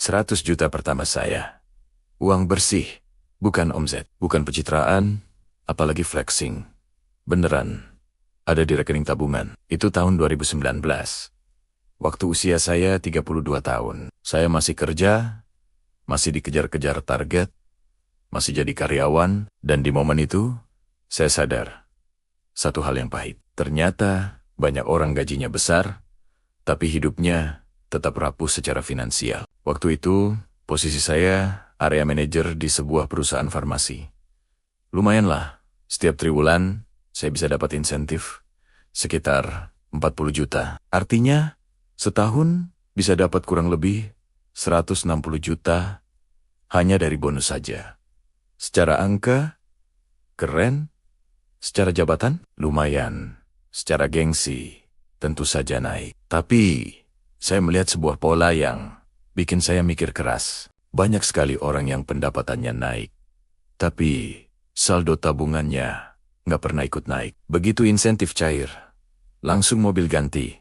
100 juta pertama saya. Uang bersih, bukan omzet, bukan pencitraan, apalagi flexing. Beneran, ada di rekening tabungan. Itu tahun 2019. Waktu usia saya 32 tahun. Saya masih kerja, masih dikejar-kejar target, masih jadi karyawan, dan di momen itu, saya sadar satu hal yang pahit. Ternyata banyak orang gajinya besar, tapi hidupnya tetap rapuh secara finansial. Waktu itu, posisi saya area manajer di sebuah perusahaan farmasi. Lumayanlah, setiap triwulan saya bisa dapat insentif sekitar 40 juta. Artinya, setahun bisa dapat kurang lebih 160 juta hanya dari bonus saja. Secara angka, keren. Secara jabatan, lumayan. Secara gengsi, tentu saja naik. Tapi, saya melihat sebuah pola yang bikin saya mikir keras. Banyak sekali orang yang pendapatannya naik, tapi saldo tabungannya nggak pernah ikut naik. Begitu insentif cair, langsung mobil ganti,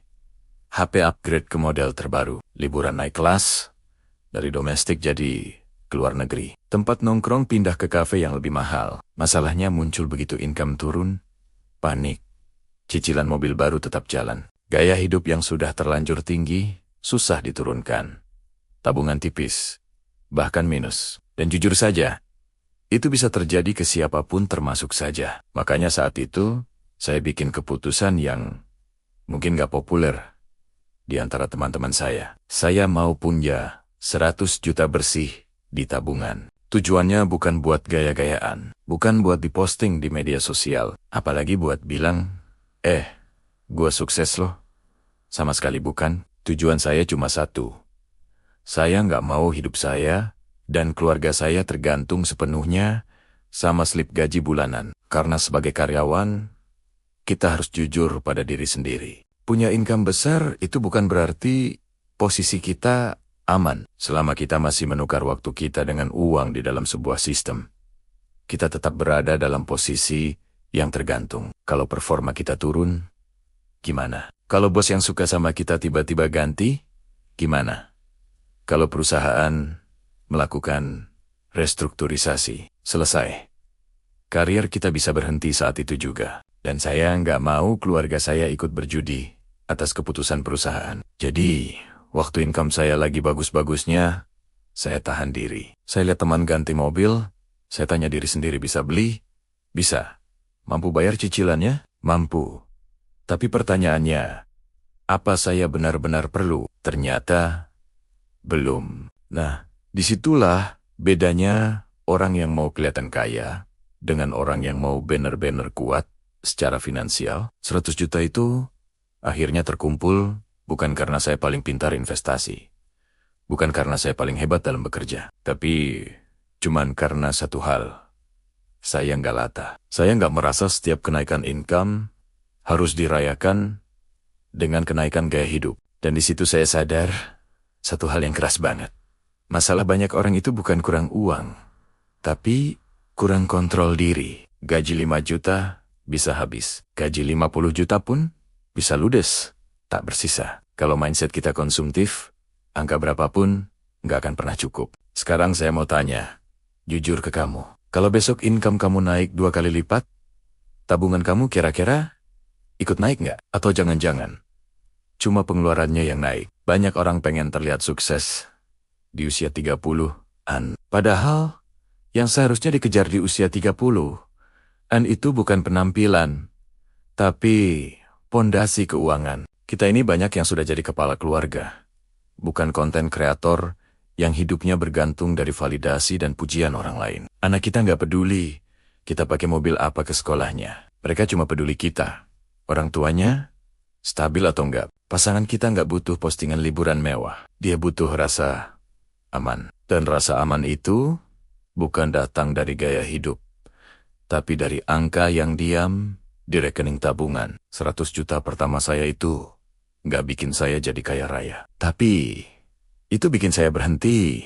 HP upgrade ke model terbaru, liburan naik kelas, dari domestik jadi ke luar negeri. Tempat nongkrong pindah ke kafe yang lebih mahal. Masalahnya muncul begitu income turun, panik. Cicilan mobil baru tetap jalan. Gaya hidup yang sudah terlanjur tinggi, susah diturunkan. Tabungan tipis, bahkan minus. Dan jujur saja, itu bisa terjadi ke siapapun termasuk saja. Makanya saat itu, saya bikin keputusan yang mungkin gak populer di antara teman-teman saya. Saya mau punya 100 juta bersih di tabungan. Tujuannya bukan buat gaya-gayaan, bukan buat diposting di media sosial, apalagi buat bilang, gua sukses loh. Sama sekali bukan. Tujuan saya cuma satu. Saya nggak mau hidup saya dan keluarga saya tergantung sepenuhnya sama slip gaji bulanan. Karena sebagai karyawan, kita harus jujur pada diri sendiri. Punya income besar itu bukan berarti posisi kita aman. Selama kita masih menukar waktu kita dengan uang di dalam sebuah sistem, kita tetap berada dalam posisi yang tergantung. Kalau performa kita turun, gimana? Kalau bos yang suka sama kita tiba-tiba ganti, gimana? Kalau perusahaan melakukan restrukturisasi, selesai. Karier kita bisa berhenti saat itu juga. Dan saya nggak mau keluarga saya ikut berjudi atas keputusan perusahaan. Jadi, waktu income saya lagi bagus-bagusnya, saya tahan diri. Saya lihat teman ganti mobil, saya tanya diri sendiri, bisa beli? Bisa. Mampu bayar cicilannya? Mampu. Tapi pertanyaannya, apa saya benar-benar perlu? Ternyata, belum. Nah, disitulah bedanya orang yang mau kelihatan kaya dengan orang yang mau benar-benar kuat secara finansial. 100 juta itu akhirnya terkumpul bukan karena saya paling pintar investasi. Bukan karena saya paling hebat dalam bekerja. Tapi cuman karena satu hal. Saya nggak latah. Saya nggak merasa setiap kenaikan income harus dirayakan dengan kenaikan gaya hidup. Dan di situ saya sadar satu hal yang keras banget. Masalah banyak orang itu bukan kurang uang, tapi kurang kontrol diri. Gaji 5 juta bisa habis. Gaji 50 juta pun bisa ludes, tak bersisa. Kalau mindset kita konsumtif, angka berapapun nggak akan pernah cukup. Sekarang saya mau tanya, jujur ke kamu. Kalau besok income kamu naik 2 kali lipat, tabungan kamu kira-kira ikut naik nggak? Atau jangan-jangan cuma pengeluarannya yang naik? Banyak orang pengen terlihat sukses di usia 30-an. Padahal yang seharusnya dikejar di usia 30-an itu bukan penampilan, tapi pondasi keuangan. Kita ini banyak yang sudah jadi kepala keluarga, bukan konten kreator yang hidupnya bergantung dari validasi dan pujian orang lain. Anak kita nggak peduli kita pakai mobil apa ke sekolahnya. Mereka cuma peduli kita. Orang tuanya stabil atau enggak. Pasangan kita nggak butuh postingan liburan mewah. Dia butuh rasa aman. Dan rasa aman itu bukan datang dari gaya hidup, tapi dari angka yang diam di rekening tabungan. 100 juta pertama saya itu nggak bikin saya jadi kaya raya. Tapi itu bikin saya berhenti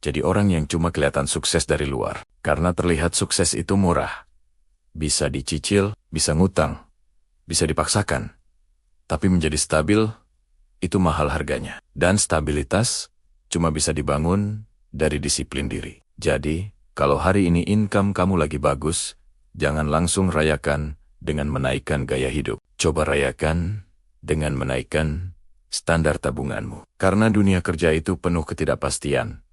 jadi orang yang cuma kelihatan sukses dari luar. Karena terlihat sukses itu murah. Bisa dicicil, bisa ngutang, bisa dipaksakan. Tapi menjadi stabil, itu mahal harganya. Dan stabilitas cuma bisa dibangun dari disiplin diri. Jadi, kalau hari ini income kamu lagi bagus, jangan langsung rayakan dengan menaikkan gaya hidup. Coba rayakan dengan menaikkan standar tabunganmu. Karena dunia kerja itu penuh ketidakpastian.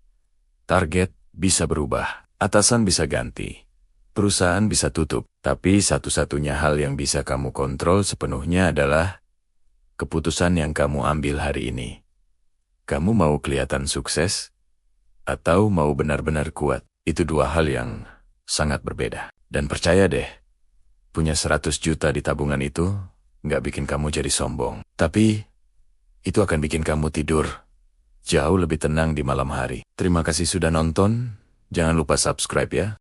Target bisa berubah, atasan bisa ganti, perusahaan bisa tutup. Tapi satu-satunya hal yang bisa kamu kontrol sepenuhnya adalah keputusan yang kamu ambil hari ini. Kamu mau kelihatan sukses? Atau mau benar-benar kuat? Itu dua hal yang sangat berbeda. Dan percaya deh, punya 100 juta di tabungan itu nggak bikin kamu jadi sombong. Tapi, itu akan bikin kamu tidur jauh lebih tenang di malam hari. Terima kasih sudah nonton. Jangan lupa subscribe ya.